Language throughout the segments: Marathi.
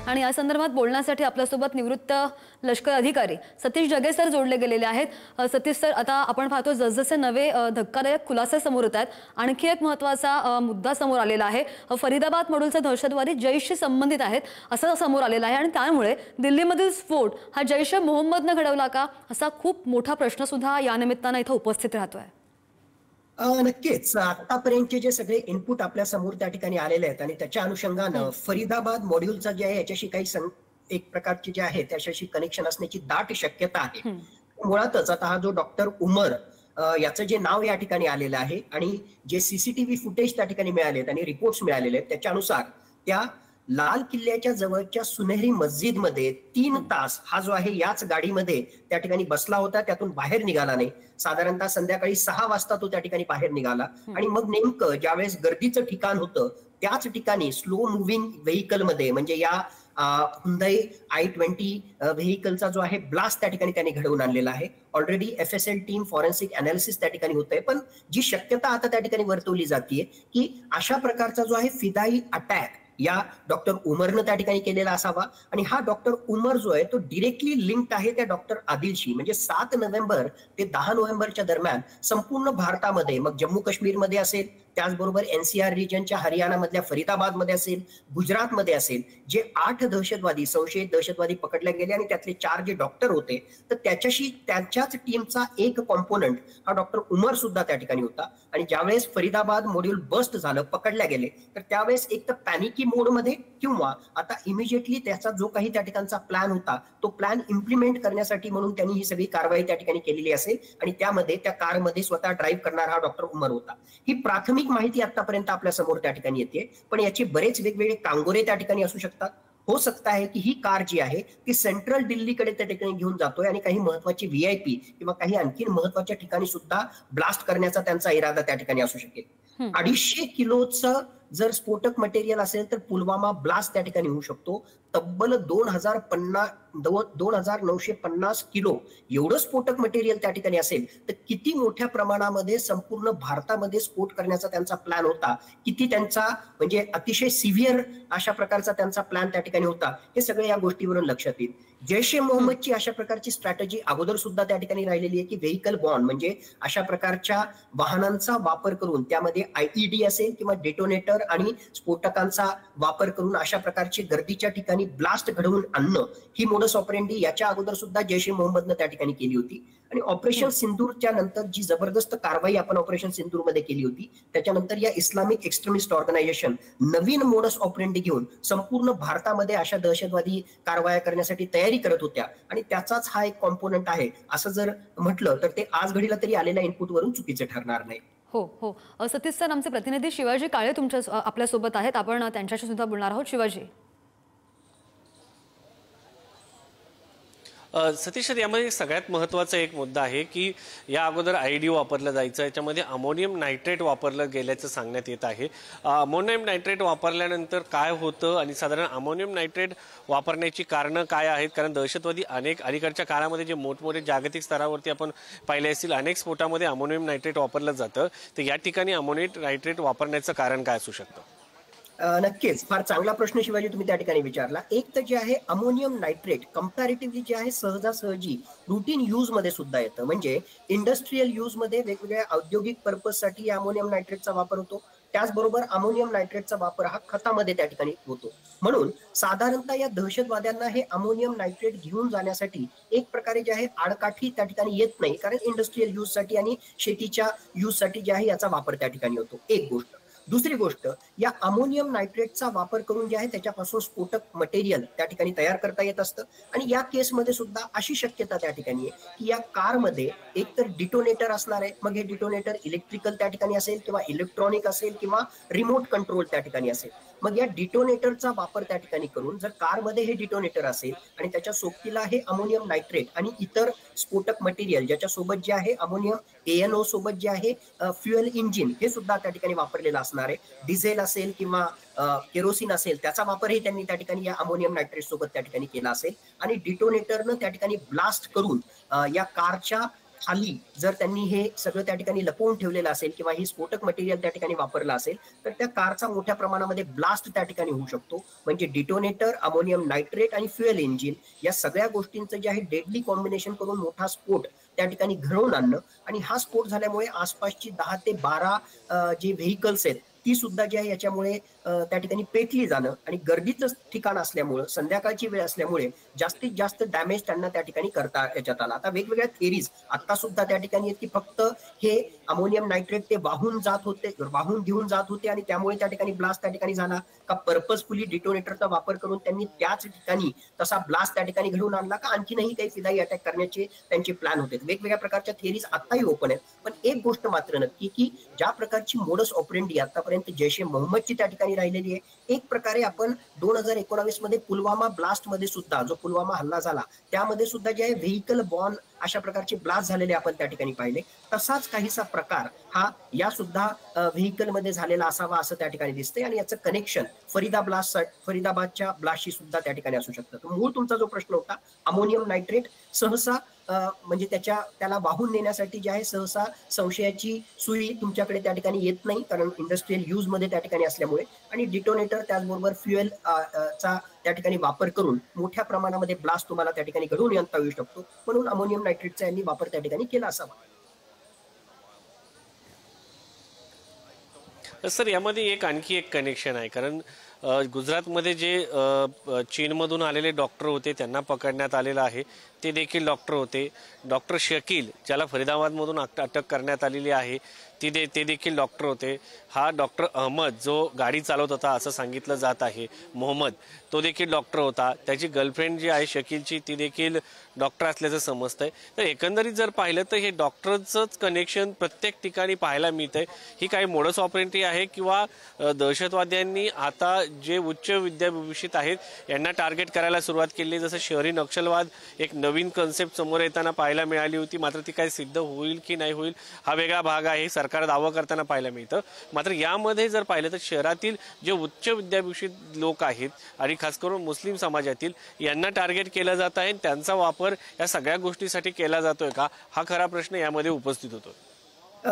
आणि या संदर्भात बोलण्यासाठी आपल्यासोबत निवृत्त लष्कर अधिकारी सतीश जगे सर जोडले गेलेले आहेत। सतीश सर, आता आपण पाहतो जसजसे नवे धक्कादायक खुलासे समोर येत आहेत, आणखी एक महत्त्वाचा मुद्दा समोर आलेला आहे। फरीदाबाद मॉड्यूलचे दहशतवादी जैशशी संबंधित आहेत असं समोर आलेलं आहे आणि त्यामुळे दिल्लीमधील स्फोट हा जैश ए मोहम्मदने घडवला का असा खूप मोठा प्रश्न सुद्धा या निमित्ताने इथे उपस्थित राहतोय। नक्कीच आतापर्यंतचे जे सगळे इनपुट आपल्या समोर त्या ठिकाणी आलेले आहेत आणि त्याच्या अनुषंगानं फरीदाबाद मॉड्यूलचा जे आहे याच्याशी काही एक प्रकारचे जे आहे त्याच्याशी कनेक्शन असण्याची दाट शक्यता आहे। मुळातच आता हा जो डॉक्टर उमर याचं जे नाव या ठिकाणी आलेलं आहे आणि जे सीसीटीव्ही फुटेज त्या ठिकाणी मिळालेत आणि रिपोर्ट्स मिळालेले आहेत त्याच्यानुसार त्या लाल किल्ल्याच्या जवळच्या सुनेरी मस्जिदमध्ये 3 तास हा जो आहे याच गाडीमध्ये त्या ठिकाणी बसला होता, त्यातून बाहेर निघाला नाही। साधारणतः संध्याकाळी 6 वाजता तो त्या ठिकाणी बाहेर निघाला आणि मग नेमकं ज्यावेळेस गर्दीचं ठिकाण होतं त्याच ठिकाणी स्लो मुव्हिंग व्हेकल मध्ये म्हणजे या हुंदाई i20 व्हेकलचा जो आहे ब्लास्ट त्या ठिकाणी त्याने घडवून आणलेला आहे। Already FSL team forensic analysis त्या ठिकाणी होत आहे, पण जी शक्यता आता त्या ठिकाणी वर्तवली जाते की अशा प्रकारचा जो आहे फिदाई अटॅक या डॉक्टर उमरनं त्या ठिकाणी केलेला असावा आणि हा डॉक्टर उमर जो आहे तो डिरेक्टली लिंक्ड आहे त्या डॉक्टर आदिलशी। म्हणजे 7 नोव्हेंबर ते 10 नोव्हेंबरच्या दरम्यान संपूर्ण भारतामध्ये मग जम्मू काश्मीरमध्ये असेल, त्याचबरोबर NCR रिजनच्या हरियाणामधल्या फरीदाबादमध्ये असेल, गुजरातमध्ये असेल, जे 8 दहशतवादी संशयित दहशतवादी पकडले गेले आणि त्यातले 4 जे डॉक्टर होते तर त्याच्याशी त्यांच्याच टीमचा एक कॉम्पोनंट हा डॉक्टर उमर सुद्धा त्या ठिकाणी होता। आणि ज्यावेळेस फरीदाबाद मॉड्यूल बस्ट झालं, पकडल्या गेले, तर त्यावेळेस एक तर पॅनिकी मोडमध्ये किंवा आता इमिजिएटली त्याचा जो काही त्या ठिकाणचा प्लॅन होता तो प्लॅन इम्प्लिमेंट करण्यासाठी म्हणून त्यांनी ही सगळी कारवाई त्या ठिकाणी केलेली असेल आणि त्यामध्ये त्या कारमध्ये स्वतः ड्राईव्ह करणारा हा डॉक्टर उमर होता। ही प्राथमिक माहिती आतापर्यंत आपल्या समोर त्या ठिकाणी येते, पण याचे बरेच वेगवेगळे कांगोरे त्या ठिकाणी असू शकतात। हो सकता है की ही कार जी आहे ती सेंट्रल दिल्लीकडे त्या ठिकाणी घेऊन जातोय आणि काही महत्वाची VIP किंवा काही आणखी महत्वाच्या ठिकाणी सुद्धा ब्लास्ट करण्याचा त्यांचा इरादा त्या ठिकाणी असू शकेल। 250 किलोचं जर स्फोटक मटेरियल असेल तर पुलवामा ब्लास्ट त्या ठिकाणी होऊ शकतो। तब्बल 2950 किलो एवढं स्फोटक मटेरियल त्या ठिकाणी असेल तर किती मोठ्या प्रमाणामध्ये संपूर्ण भारतामध्ये स्फोट करण्याचा त्यांचा प्लॅन होता, किती त्यांचा म्हणजे अतिशय सिव्हिअर अशा प्रकारचा त्यांचा प्लॅन त्या ठिकाणी होता, हे सगळे या गोष्टीवरून लक्षात येईल। जैश ए मोहम्मदची अशा प्रकारची स्ट्रॅटेजी अगोदर सुद्धा त्या ठिकाणी राहिलेली आहे की व्हेकल बॉम्ब म्हणजे अशा प्रकारच्या वाहनांचा वापर करून त्यामध्ये IED असेल किंवा डेटोनेटर आणि स्फोटकांचा वापर करून अशा प्रकारची गर्दीच्या ठिकाणी ब्लास्ट घडवून आणणं ही मोडस ऑपरेंडी याच्या अगोदर सुद्धा जैश ए मोहम्मदनं त्या ठिकाणी केली होती। आणि ऑपरेशन सिंदूरच्या नंतर जी जबरदस्त कारवाई आपण ऑपरेशन सिंदूर मध्ये केली होती त्याच्यानंतर या इस्लामिक एक्स्ट्रीमिस्ट ऑर्गनायझेशन नवीन मोडस ऑपरेंडी घेऊन संपूर्ण भारतामध्ये अशा दहशतवादी कारवाया करण्यासाठी तयारी करत होत्या आणि त्याचाच हा एक कॉम्पोनंट आहे असं जर म्हटलं तर ते आज घडीला तरी आलेल्या इनपुट वरून चुकीचे ठरणार नाही। हो हो, सतीश सर, आमचे प्रतिनिधी शिवाजी काळे आपल्यासोबत आहेत, आपण त्यांच्याशी सुद्धा बोलणार आहोत। शिवाजी, सतीश, यामध्ये सगळ्यात महत्त्वाचा एक मुद्दा आहे की या अगोदर IED वापरलं जायचं, याच्यामध्ये अमोनियम नायट्रेट वापरलं गेल्याचं सांगण्यात येत आहे। अमोनियम नायट्रेट वापरल्यानंतर काय होतं आणि साधारण अमोनियम नायट्रेट वापरण्याची कारणं काय आहेत? कारण दहशतवादी अनेक अलीकडच्या काळामध्ये जे मोठमोठे जागतिक स्तरावरती आपण पाहिले असतील अनेक स्फोटामध्ये अमोनियम नायट्रेट वापरलं जातं, तर या ठिकाणी अमोनियम नायट्रेट वापरण्याचं कारण काय असू शकतं? नक्कीच फार चांगला प्रश्न शिवाजी तुम्ही त्या ठिकाणी विचारला। एक तर जे आहे अमोनियम नायट्रेट कंपॅरेटिव्हली जे आहे सहजासहजी रुटीन यूज मध्ये सुद्धा येतं, म्हणजे इंडस्ट्रीयल यूज मध्ये वेगवेगळ्या औद्योगिक पर्पजसाठी अमोनियम नायट्रेटचा वापर होतो, त्याचबरोबर अमोनियम नायट्रेटचा वापर हा खतामध्ये त्या ठिकाणी होतो। म्हणून साधारणतः या दहशतवाद्यांना हे अमोनियम नायट्रेट घेऊन जाण्यासाठी एक प्रकारे जे आहे आडकाठी त्या ठिकाणी येत नाही, कारण इंडस्ट्रीयल यूज साठी आणि शेतीच्या यूज साठी जे आहे याचा वापर त्या ठिकाणी होतो, एक गोष्ट। दुसरी गोष्ट, या अमोनियम नायट्रेटचा वापर करून जे आहे त्याच्यापासून स्फोटक मटेरियल त्या ठिकाणी तयार करता येत असतं आणि या केसमध्ये सुद्धा अशी शक्यता त्या ठिकाणी आहे की या कारमध्ये एकतर डिटोनेटर असणार आहे, मग हे डिटोनेटर इलेक्ट्रिकल त्या ठिकाणी असेल किंवा इलेक्ट्रॉनिक असेल किंवा रिमोट कंट्रोल त्या ठिकाणी असेल। मग या डिटोनेटरचा वापर त्या ठिकाणी करून जर कारमध्ये हे डिटोनेटर असेल आणि त्याच्या सोबतीला हे अमोनियम नायट्रेट आणि इतर स्फोटक मटेरियल ज्याच्या सोबत जे आहे अमोनियम ANO सोबत जे आहे फ्युएल इंजिन हे सुद्धा त्या ठिकाणी वापरलेलं असणार आहे, डिझेल असेल किंवा केरोसिन असेल त्याचा वापरही त्यांनी त्या ठिकाणी या अमोनियम नायट्रेट सोबत त्या ठिकाणी केला असेल आणि डिटोनेटरनं त्या ठिकाणी ब्लास्ट करून या कारच्या खाली जर त्यांनी हे सगळं त्या ठिकाणी लपवून ठेवलेलं असेल किंवा ही स्फोटक मटेरियल त्या ठिकाणी वापरलं असेल तर त्या कारचा मोठ्या प्रमाणामध्ये ब्लास्ट त्या ठिकाणी होऊ शकतो. म्हणजे डिटोनेटर, अमोनियम नायट्रेट आणि फ्युएल इंजिन या सगळ्या गोष्टींचं जे आहे डेडली कॉम्बिनेशन करून मोठा स्फोट त्या ठिकाणी घडवून आणणं आणि हा स्फोट झाल्यामुळे आसपासची 10 ते 12 जे व्हेकल्स आहेत ती सुद्धा जी आहे याच्यामुळे त्या ठिकाणी पेटली जाणं आणि गर्दीचं ठिकाण असल्यामुळं संध्याकाळची वेळ असल्यामुळे जास्तीत जास्त डॅमेज त्यांना त्या ठिकाणी करता याच्यात आला. आता वेगवेगळ्या थेरीज आता सुद्धा त्या ठिकाणी आहेत की फक्त हे अमोनियम नायट्रेट ते वाहून घेऊन जात होते आणि त्यामुळे त्या ठिकाणी ब्लास्ट त्या ठिकाणी झाला का पर्पजफुली डिटोनेटरचा वापर करून त्यांनी त्याच ठिकाणी तसा ब्लास्ट त्या ठिकाणी घडवून आणला का आणखीनही काही फिदाई अटॅक करण्याचे त्यांचे प्लॅन होते. वेगवेगळ्या प्रकारच्या थेरीज आताही ओपन आहेत. पण एक गोष्ट मात्र नक्की की ज्या प्रकारची मोडस ऑपरेंडी आतापर्यंत जैश ए मोहम्मदची त्या ठिकाणी राहिलेली आहे, एक प्रकारे आपण 2019 मध्ये पुलवामा ब्लास्ट मध्ये सुद्धा जो पुलवामा हल्ला झाला त्यामध्ये सुद्धा जे आहे व्हेकल बॉर्न अशा प्रकारचे ब्लास्ट झालेले आपण त्या ठिकाणी पाहिले. तसाच काहीसा प्रकार हा या सुद्धा व्हेकल मध्ये झालेला असावा असं त्या ठिकाणी दिसतंय आणि याचं कनेक्शन फरीदाबादच्या ब्लास्टशी सुद्धा त्या ठिकाणी असू शकतं. तर मूळ तुमचा जो प्रश्न होता अमोनियम नायट्रेट सहसा म्हणजे त्याला वाहून नेण्यासाठी जे आहे सहसा संशयाची सुई तुमच्याकडे त्या ठिकाणी येत नाही कारण इंडस्ट्रियल यूज मध्ये त्या ठिकाणी असल्यामुळे आणि डिटोनेटर त्याचबरोबर फ्युएल चा त्या ठिकाणी वापर करून मोठ्या प्रमाणामध्ये ब्लास्ट तुम्हाला त्या ठिकाणी घडवून आणता येऊ शकतो. म्हणून अमोनियम नायट्रेटचा यांनी वापर त्या ठिकाणी केला असावा. सर यामध्ये आणखी एक कनेक्शन आहे कारण गुजरातमध्ये जे चीनमधून आलेले डॉक्टर होते त्यांना पकडण्यात आलेलं आहे. ते देखील डॉक्टर होते. डॉक्टर शकील ज्याला फरीदाबादमधून अटक करण्यात आलेली आहे ते देखील डॉक्टर होते. हा डॉक्टर अहमद जो गाडी चालवत होता असं सांगितलं जात आहे, मोहम्मद, तो देखील डॉक्टर होता. त्याची गर्लफ्रेंड जी आहे शकीलची ती देखील डॉक्टर असल्याचं समजतंय. तर एकंदरीत जर पाहिलं तर हे डॉक्टरचंच कनेक्शन प्रत्येक ठिकाणी पाहायला मिळतंय. ही काही मोडस ऑपरेंटी आहे किंवा दहशतवाद्यांनी आता जे उच्च विद्याभूषित आहेत यांना टार्गेट करायला सुरुवात केली. जसं शहरी नक्षलवाद एक नवीन कन्सेप्ट समोर येताना पाहायला मिळाली होती, मात्र ती काय सिद्ध होईल की नाही होईल हा वेगळा भाग आहे. सरकार दावा करताना पाहायला मिळतं. मात्र यामध्ये जर पाहिलं तर शहरातील जे उच्च विद्याभूषित लोक आहेत आणि खास करून मुस्लिम समाजातील यांना टार्गेट केलं जात आहे. त्यांचा वापर या सगळ्या गोष्टीसाठी केला जातोय का हा खरा प्रश्न यामध्ये उपस्थित होतो.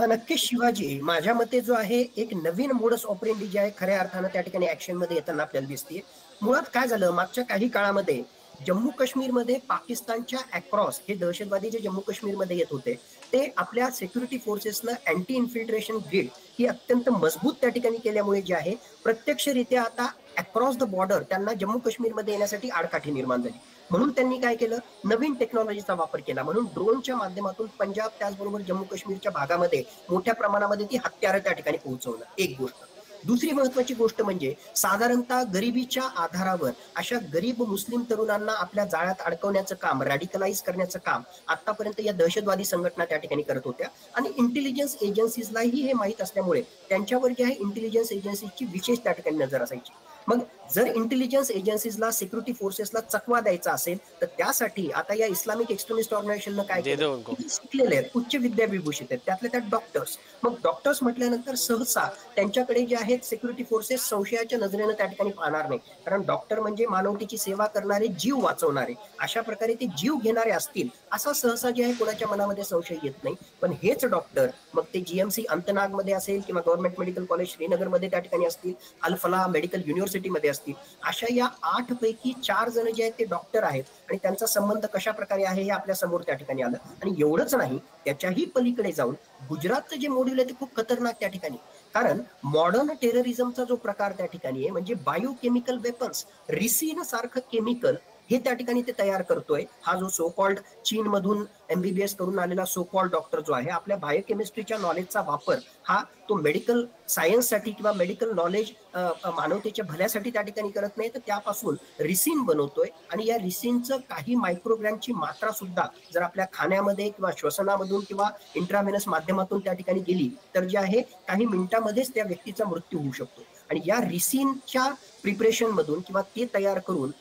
नक्कीच शिवाजी, माझ्या मते जो आहे एक नवीन मोडस ऑपरेंडी जी आहे खऱ्या अर्थानं त्या ठिकाणी ऍक्शन मध्ये येताना आपल्याला दिसते. मुळात काय झालं मागच्या काही काळामध्ये जम्मू काश्मीरमध्ये पाकिस्तानच्या अक्रॉस हे दहशतवादी जे जम्मू काश्मीरमध्ये येत होते ते आपल्या सिक्युरिटी फोर्सेसनं अँटी इन्फिल्ट्रेशन ग्रीड ही अत्यंत मजबूत त्या ठिकाणी केल्यामुळे जे आहे प्रत्यक्षरित्या आता अक्रॉस द बॉर्डर त्यांना जम्मू काश्मीरमध्ये येण्यासाठी आडकाठी निर्माण झाली. म्हणून त्यांनी काय केलं, नवीन टेक्नॉलॉजीचा वापर केला. म्हणून ड्रोनच्या माध्यमातून पंजाब त्याचबरोबर जम्मू काश्मीरच्या भागामध्ये मोठ्या प्रमाणामध्ये ती हत्यारं त्या ठिकाणी पोहोचवणं एक गोष्ट. दुसरी महत्वाची गोष्ट म्हणजे साधारणतः गरिबीच्या आधारावर अशा गरीब मुस्लिम तरुणांना आपल्या जाळ्यात अडकवण्याचं काम, रॅडिकलाइज करण्याचं काम आतापर्यंत या दहशतवादी संघटना त्या ठिकाणी करत होत्या. आणि इंटेलिजन्स एजन्सीजलाही हे माहीत असल्यामुळे त्यांच्यावर जे आहे इंटेलिजन्स एजन्सीची विशेष त्या ठिकाणी नजर असायची. मग जर इंटेलिजन्स एजन्सीजला सिक्युरिटी फोर्सेसला चकवा द्यायचा असेल तर त्यासाठी आता या इस्लामिक एक्स्ट्रीमिस्ट ऑर्गनायझेशननं काय केलं, शिकलेले आहेत, उच्च विद्याविभूषित आहेत, त्यातले त्यात डॉक्टर्स. मग डॉक्टर्स म्हटल्यानंतर सहसा त्यांच्याकडे जे आहेत सिक्युरिटी फोर्सेस संशयाच्या नजरेनं त्या ठिकाणी पाहणार नाही. कारण डॉक्टर म्हणजे मानवतेची सेवा करणारे, जीव वाचवणारे, अशा प्रकारे ते जीव घेणारे असतील असा सहसा जे आहे कोणाच्या मनामध्ये संशय येत नाही. पण हेच डॉक्टर मग ते जीएमसी अंतनागमध्ये असेल किंवा गव्हर्नमेंट मेडिकल कॉलेज श्रीनगरमध्ये त्या ठिकाणी असतील, अल-फलाह मेडिकल युनिव्हर्सिटी मध्ये असतील, अशा या 8 पैकी 4 जण जे आहेत ते डॉक्टर आहेत आणि त्यांचा संबंध कशा प्रकारे आहे हे आपल्या समोर त्या ठिकाणी आलं. आणि एवढंच नाही, त्याच्याही पलीकडे जाऊन गुजरातचं जे मॉड्यूल आहे ते खूप खतरनाक त्या ठिकाणी. कारण मॉडर्न टेररिझमचा जो प्रकार त्या ठिकाणी आहे म्हणजे बायोकेमिकल वेपन्स, रिसिन सारखं केमिकल हे त्या ठिकाणी ते तयार करतोय. हा जो सो कॉल्ड चीन मधून MBBS करून आलेला सो कॉल्ड डॉक्टर जो आहे आपल्या बायोकेमिस्ट्रीच्या नॉलेजचा वापर हा तो मेडिकल सायन्ससाठी किंवा मेडिकल नॉलेज मानवतेच्या भल्यासाठी त्या ठिकाणी करत नाही, तर त्यापासून रिसिन बनवतोय. आणि या रिसिनचं काही मायक्रोग्रॅमची मात्रा सुद्धा जर आपल्या खाण्यामध्ये किंवा श्वसनामधून किंवा इंट्राव्हेनस माध्यमातून त्या ठिकाणी गेली तर जे आहे काही मिनिटांमध्येच त्या व्यक्तीचा मृत्यू होऊ शकतो. आणि या रिसिनच्या प्रिपरेशन मधून किंवा ते तयार करून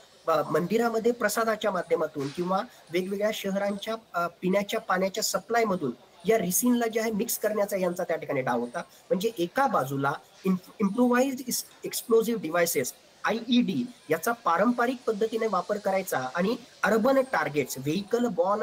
मंदिरामध्ये प्रसादाच्या माध्यमातून किंवा वेगवेगळ्या शहरांच्या पिण्याच्या पाण्याच्या सप्लाय मधून या रिसिनला जे आहे मिक्स करण्याचा यांचा त्या ठिकाणी डाव होता. म्हणजे एका बाजूला इम्प्रोव्हाइज्ड एक्सप्लोजिव्ह डिव्हायसेस IED याचा पारंपरिक पद्धतीने वापर करायचा आणि अर्बन टार्गेट्स, व्हेकल बॉर्न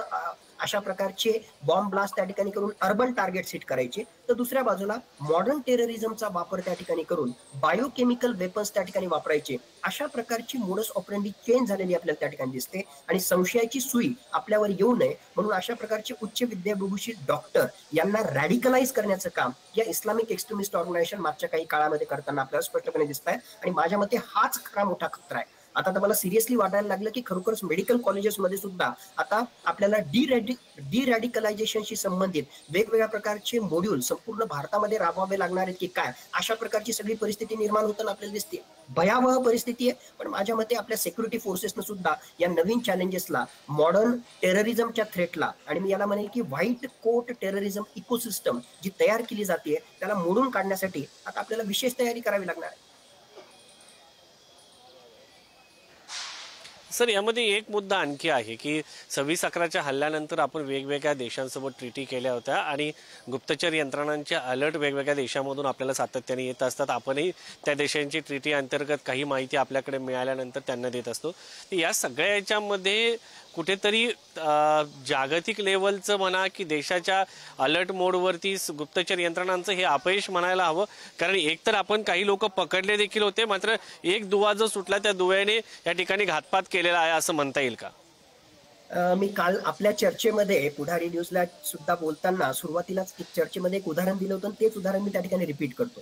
अशा प्रकारचे बॉम्ब ब्लास्ट त्या ठिकाणी करून अर्बन टार्गेट हिट करायचे, तर दुसऱ्या बाजूला मॉडर्न टेररिझमचा वापर त्या ठिकाणी करून बायोकेमिकल वेपन्स त्या ठिकाणी वापरायचे. अशा प्रकारची मोडस ऑपरेंडी चेंज झालेली आपल्याला त्या ठिकाणी दिसते आणि संशयाची सुई आपल्यावर येऊ नये म्हणून अशा प्रकारचे उच्च विद्याविभूषित डॉक्टर यांना रॅडिकलाइज करण्याचं काम या इस्लामिक एक्स्ट्रीमिस्ट ऑर्गनायझेशन मागच्या काही काळामध्ये करताना आपल्याला स्पष्टपणे दिसत आहे. आणि माझ्या मते हाच खरा मोठा खतरा आहे. आता तर मला सिरियसली वाटायला लागलं की खरोखरच मेडिकल कॉलेजेसमध्ये सुद्धा आता आपल्याला डिरॅडिकलायझेशनशी संबंधित वेगवेगळ्या प्रकारचे मॉड्यूल संपूर्ण भारतामध्ये राबवावे लागणार आहेत की काय, अशा प्रकारची सगळी परिस्थिती निर्माण होताना आपल्याला दिसते. भयावह परिस्थिती आहे. पण माझ्या मते आपल्या सिक्युरिटी फोर्सेसनं सुद्धा या नवीन चॅलेंजेसला, मॉडर्न टेररिझमच्या थ्रेटला, आणि मी याला म्हणेल की व्हाईट कोट टेररिझम इकोसिस्टम जी तयार केली जाते त्याला मोडून काढण्यासाठी आता आपल्याला विशेष तयारी करावी लागणार आहे. सर, यामध्ये एक मुद्दा आणखी आहे की 26/11च्या हल्ल्यानंतर आपण वेगवेगळ्या देशांसोबत ट्रीटी केल्या होत्या आणि गुप्तचर यंत्रणांचे अलर्ट वेगवेगळ्या देशांमधून आपल्याला सातत्याने येत असतात. आपणही त्या देशांची ट्रीटी अंतर्गत काही माहिती आपल्याकडे मिळाल्यानंतर त्यांना देत असतो. या सगळ्या याच्यामध्ये कुठेतरी जागतिक लेवलचं म्हणा की देशाच्या अलर्ट मोडवरती गुप्तचर यंत्रणांचं हे अपयश म्हणायला हवं. कारण एकतर आपण काही लोक पकडले देखील होते, मात्र एक दुवा जो सुटला त्या दुव्याने या ठिकाणी घातपात केलेला आहे असं म्हणता येईल का? मी काल आपल्या चर्चेमध्ये पुढारी न्यूजला सुद्धा बोलताना सुरुवातीलाच चर्चेमध्ये एक उदाहरण दिलं होतं, तेच उदाहरण मी त्या ठिकाणी रिपीट करतो.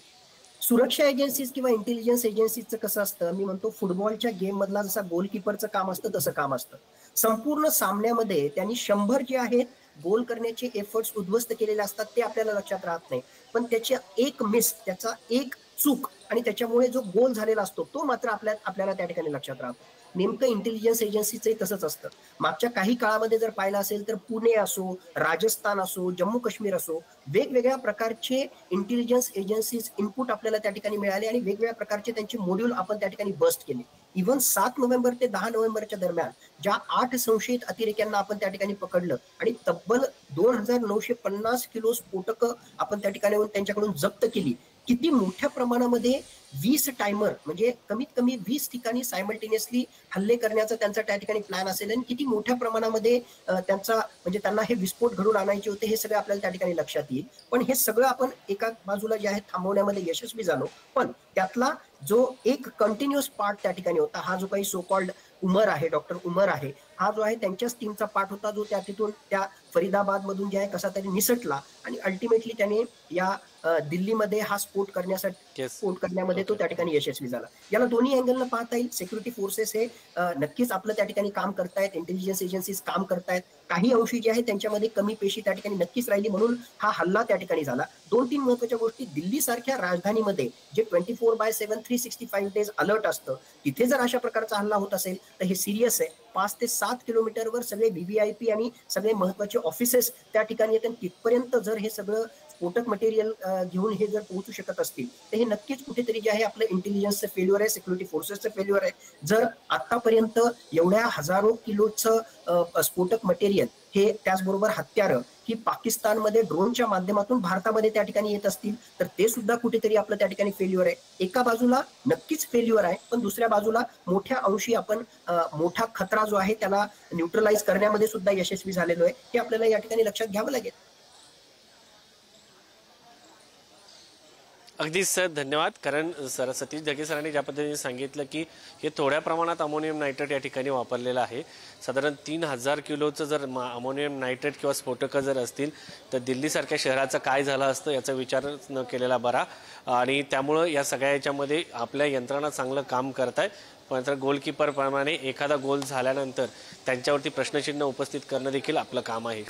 सुरक्षा एजन्सीज किंवा इंटेलिजन्स एजन्सीजचं कसं असतं, मी म्हणतो फुटबॉलच्या गेम मधला जसा गोलकीपरचं काम असतं तसं काम असतं. संपूर्ण सामन्यामध्ये त्यांनी 100 जे आहेत गोल करण्याचे एफर्ट्स उद्ध्वस्त केलेले असतात ते आपल्याला लक्षात राहत नाही, पण त्याच्या एक मिस, त्याचा एक चूक आणि त्याच्यामुळे जो गोल झालेला असतो तो मात्र आपल्याला त्या ठिकाणी लक्षात राहतो. नेमकं इंटेलिजन्स एजन्सीचंही तसंच असतं. मागच्या काही काळामध्ये जर पाहिलं असेल तर पुणे असो, राजस्थान असो, जम्मू काश्मीर असो, वेगवेगळ्या प्रकारचे इंटेलिजन्स एजन्सीज इनपुट आपल्याला त्या ठिकाणी मिळाले आणि वेगवेगळ्या प्रकारचे त्यांचे मॉड्यूल आपण त्या ठिकाणी बस्ट केले. इव्हन 7 नोव्हेंबर ते 10 नोव्हेंबरच्या दरम्यान ज्या 8 संशयित अतिरेक्यांना आपण त्या ठिकाणी पकडलं आणि तब्बल 2950 किलो स्फोटकं आपण त्या ठिकाणी त्यांच्याकडून जप्त केली. किती मोठ्या प्रमाणामध्ये 20 टायमर म्हणजे कमीत कमी 20 ठिकाणी सायमल्टेनियसली हल्ले करण्याचा त्यांचा त्या ठिकाणी प्लॅन असेल आणि किती मोठ्या प्रमाणामध्ये त्यांचा म्हणजे त्यांना हे विस्फोट घडून आणायचे होते हे सगळं आपल्याला त्या ठिकाणी लक्षात येईल. पण हे सगळं आपण एका बाजूला जे आहे थांबवण्यामध्ये यशस्वी झालो, पण त्यातला जो एक कंटिन्युअस पार्ट त्या ठिकाणी होता, हा जो काही सो कॉल्ड उमर आहे, डॉक्टर उमर आहे, हा जो आहे त्यांच्याच टीमचा पार्ट होता जो तिथून त्या फरीदाबाद मधून जे आहे कसा तरी निसटला आणि अल्टिमेटली त्याने या दिल्लीमध्ये हा स्फोट करण्यामध्ये तो त्या ठिकाणी यशस्वी झाला. याला दोन्ही अँगलनं पाहता येईल. सिक्युरिटी फोर्सेस हे नक्कीच आपलं त्या ठिकाणी काम करतायत, इंटेलिजन्स एजन्सीज काम करतायत. काही अंशी जे आहे त्यांच्यामध्ये कमी पेशी त्या ठिकाणी नक्कीच राहिली म्हणून हा हल्ला त्या ठिकाणी झाला. 2-3 महत्वाच्या गोष्टी. दिल्ली सारख्या राजधानीमध्ये जे 24/7 365 डेज अलर्ट असतं, तिथे जर अशा प्रकारचा हल्ला होत असेल तर हे सिरियस आहे. 5 ते 7 किलोमीटरवर सगळे VVIP आणि सगळे महत्वाचे ऑफिसेस त्या ठिकाणी येतात. तिथपर्यंत जर हे सगळं स्फोटक मटेरियल घेऊन हे जर पोहोचू शकत असतील तर हे नक्कीच कुठेतरी जे आहे आपलं इंटेलिजन्सचं फेल्युअर आहे, सिक्युरिटी फोर्सेसचं फेल्युअर आहे. जर आतापर्यंत एवढ्या हजारो किलोचं स्फोटक मटेरियल हे त्याचबरोबर हत्यारं की पाकिस्तानमध्ये ड्रोनच्या माध्यमातून भारतामध्ये त्या ठिकाणी येत असतील तर ते सुद्धा कुठेतरी आपलं त्या ठिकाणी फेल्युअर आहे. एका बाजूला नक्कीच फेल्युअर आहे, पण दुसऱ्या बाजूला मोठ्या अंशी आपण मोठा खतरा जो आहे त्याला न्यूट्रलाइज करण्यामध्ये सुद्धा यशस्वी झालेलो आहे. हे आपल्याला या ठिकाणी लक्षात घ्यावं लागेल. अगदीच सर, धन्यवाद. कारण सर सतीश जगे सरांनी ज्या पद्धतीने सांगितलं की हे थोड्या प्रमाणात अमोनियम नायट्रेट या ठिकाणी वापरलेलं आहे. साधारण 3000 किलोचं जर अमोनियम नायट्रेट किंवा स्फोटकं जर असतील तर दिल्लीसारख्या शहराचं काय झालं असतं याचा विचार न केलेला बरा. आणि त्यामुळं या सगळ्या याच्यामध्ये आपल्या यंत्रणा चांगलं काम करत आहे. मात्र गोलकीपरप्रमाणे एखादा गोल झाल्यानंतर त्यांच्यावरती प्रश्नचिन्ह उपस्थित करणं देखील आपलं काम आहे.